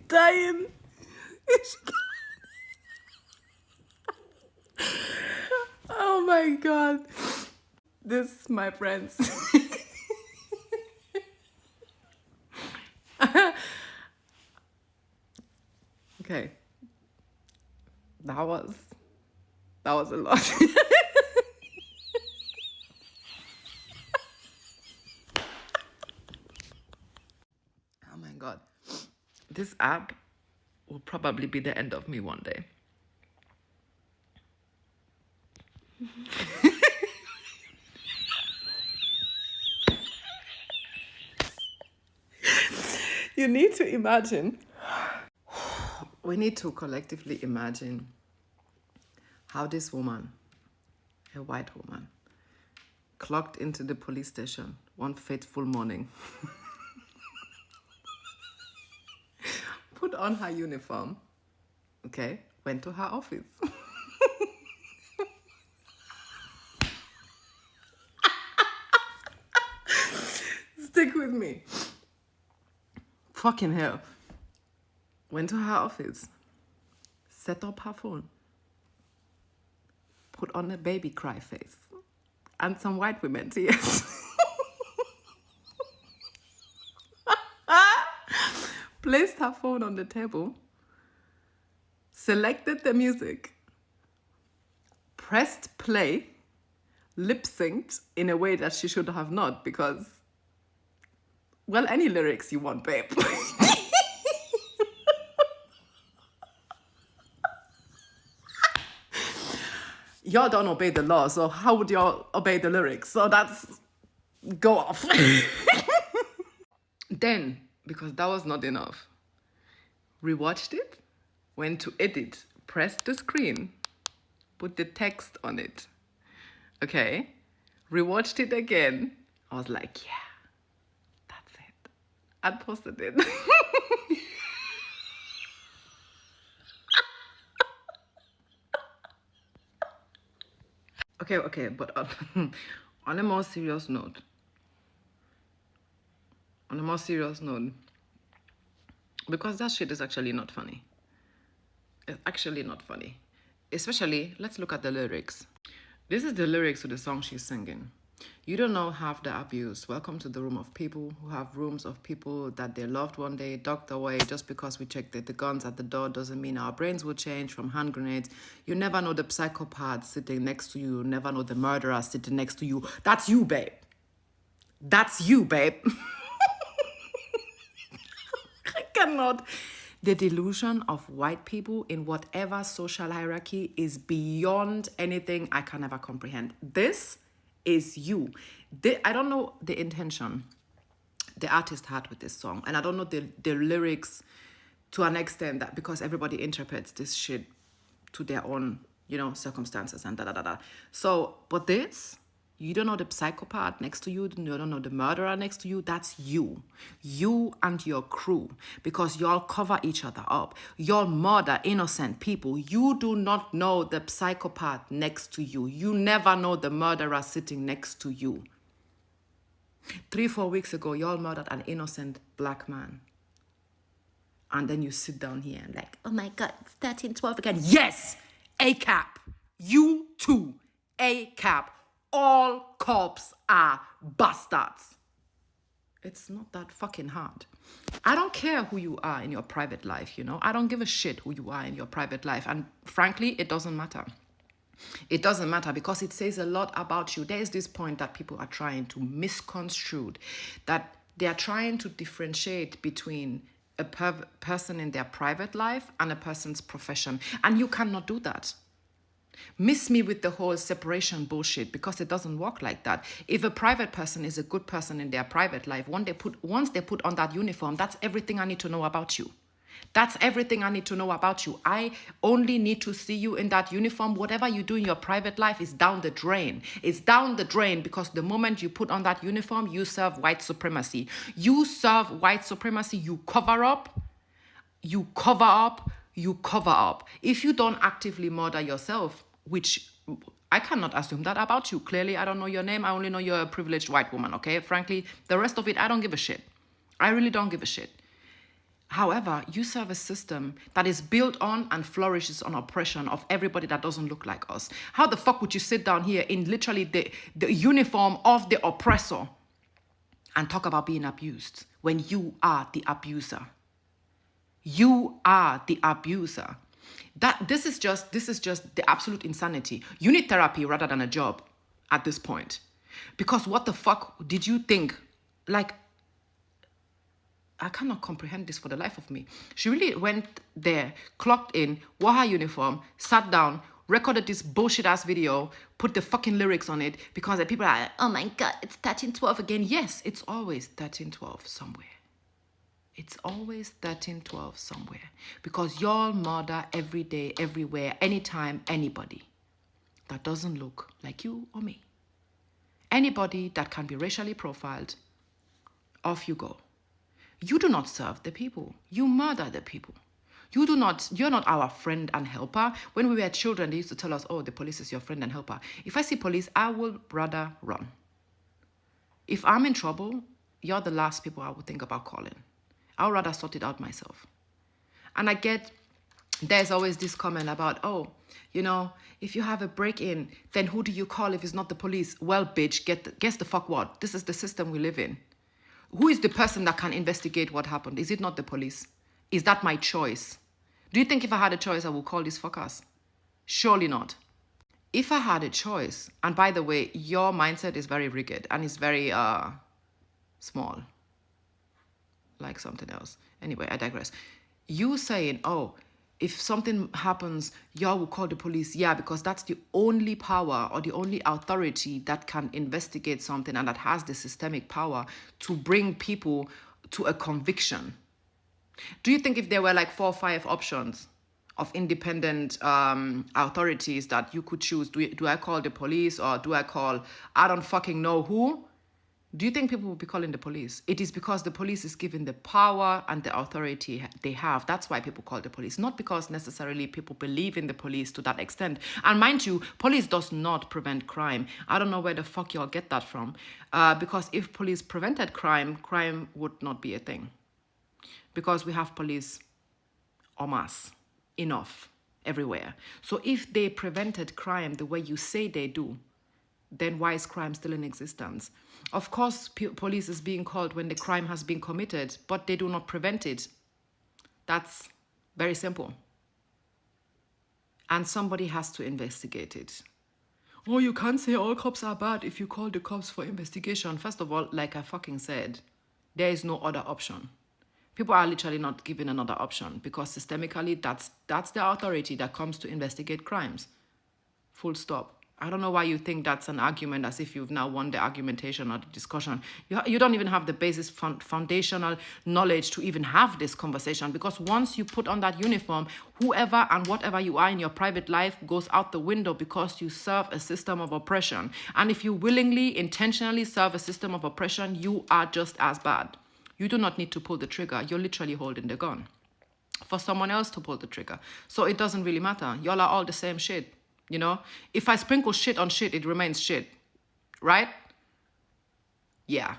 dying. Oh my God. This, my friends. Okay. That was a lot. Oh my God. This app will probably be the end of me one day. You need to imagine. We need to collectively imagine how this woman, a white woman, clocked into the police station one fateful morning, put on her uniform, okay, went to her office. Stick with me. Fucking hell. Went to her office, set up her phone, put on a baby cry face, and some white women tears. Placed her phone on the table, selected the music, pressed play, lip-synced in a way that she should have not, because, well, any lyrics you want, babe. Y'all don't obey the law, so how would y'all obey the lyrics? So that's go off. Then, because that was not enough, rewatched it, went to edit, pressed the screen, put the text on it. Okay, rewatched it again. I was like, yeah, that's it. I posted it. Okay, but on a more serious note, because that shit is actually not funny. It's actually not funny. Especially, let's look at the lyrics. This is the lyrics to the song she's singing. You don't know half the abuse. Welcome to the room of people who have rooms of people that they loved one day, docked away. Just because we checked the guns at the door doesn't mean our brains will change from hand grenades. You never know the psychopath sitting next to you. You never know the murderer sitting next to you. That's you, babe. That's you, babe. I cannot. The delusion of white people in whatever social hierarchy is beyond anything I can ever comprehend. This is you. I don't know the intention the artist had with this song, and I don't know the lyrics to an extent that, because everybody interprets this shit to their own, circumstances and da. So, but this, you don't know the psychopath next to you, you don't know the murderer next to you, that's you. You and your crew, because y'all cover each other up. Y'all murder innocent people. You do not know the psychopath next to you. You never know the murderer sitting next to you. 3-4 weeks ago, y'all murdered an innocent black man. And then you sit down here and like, oh my God, it's 13, 12 again. Yes, ACAB. You too, ACAB. All cops are bastards. It's not that fucking hard. I don't care who you are in your private life, I don't give a shit who you are in your private life. And frankly, it doesn't matter. It doesn't matter, because it says a lot about you. There is this point that people are trying to misconstrue, that they are trying to differentiate between a person in their private life and a person's profession. And you cannot do that. Miss me with the whole separation bullshit, because it doesn't work like that. If a private person is a good person in their private life, once they put on that uniform, that's everything I need to know about you. That's everything I need to know about you. I only need to see you in that uniform. Whatever you do in your private life is down the drain. It's down the drain, because the moment you put on that uniform, you serve white supremacy. You serve white supremacy. You cover up. You cover up. You cover up. If you don't actively murder yourself, which I cannot assume that about you. Clearly, I don't know your name. I only know you're a privileged white woman, okay? Frankly, the rest of it, I don't give a shit. I really don't give a shit. However, you serve a system that is built on and flourishes on oppression of everybody that doesn't look like us. How the fuck would you sit down here in literally the uniform of the oppressor and talk about being abused when you are the abuser? You are the abuser. This is just the absolute insanity. You need therapy rather than a job at this point. Because what the fuck did you think? Like, I cannot comprehend this for the life of me. She really went there, clocked in, wore her uniform, sat down, recorded this bullshit ass video, put the fucking lyrics on it because the people are like, oh my God, it's 1312 again. Yes, it's always 1312 somewhere. It's always 1312 somewhere. Because y'all murder every day, everywhere, anytime, anybody that doesn't look like you or me. Anybody that can be racially profiled, off you go. You do not serve the people. You murder the people. You're not our friend and helper. When we were children, they used to tell us, oh, the police is your friend and helper. If I see police, I will rather run. If I'm in trouble, you're the last people I would think about calling. I'll rather sort it out myself. And there's always this comment about, oh, if you have a break-in, then who do you call if it's not the police? Well, bitch, guess the fuck what? This is the system we live in. Who is the person that can investigate what happened? Is it not the police? Is that my choice? Do you think if I had a choice, I would call these fuckers? Surely not. If I had a choice, and by the way, your mindset is very rigid and it's very small. Like something else. Anyway, I digress. You saying, oh, if something happens, y'all will call the police. Yeah, because that's the only power or the only authority that can investigate something and that has the systemic power to bring people to a conviction. Do you think if there were like 4 or 5 options of independent authorities that you could choose, do I call the police or do I call, I don't fucking know who? Do you think people will be calling the police? It is because the police is given the power and the authority they have. That's why people call the police. Not because necessarily people believe in the police to that extent. And mind you, police does not prevent crime. I don't know where the fuck y'all get that from. Because if police prevented crime, crime would not be a thing. Because we have police en masse, enough, everywhere. So if they prevented crime the way you say they do, then why is crime still in existence? Of course, police is being called when the crime has been committed, but they do not prevent it. That's very simple. And somebody has to investigate it. Oh, you can't say all cops are bad if you call the cops for investigation. First of all, like I fucking said, there is no other option. People are literally not given another option because systemically, that's the authority that comes to investigate crimes. Full stop. I don't know why you think that's an argument as if you've now won the argumentation or the discussion. You don't even have the basis foundational knowledge to even have this conversation because once you put on that uniform, whoever and whatever you are in your private life goes out the window because you serve a system of oppression. And if you willingly, intentionally serve a system of oppression, you are just as bad. You do not need to pull the trigger. You're literally holding the gun for someone else to pull the trigger. So it doesn't really matter. Y'all are all the same shit. If I sprinkle shit on shit, it remains shit. Right? Yeah.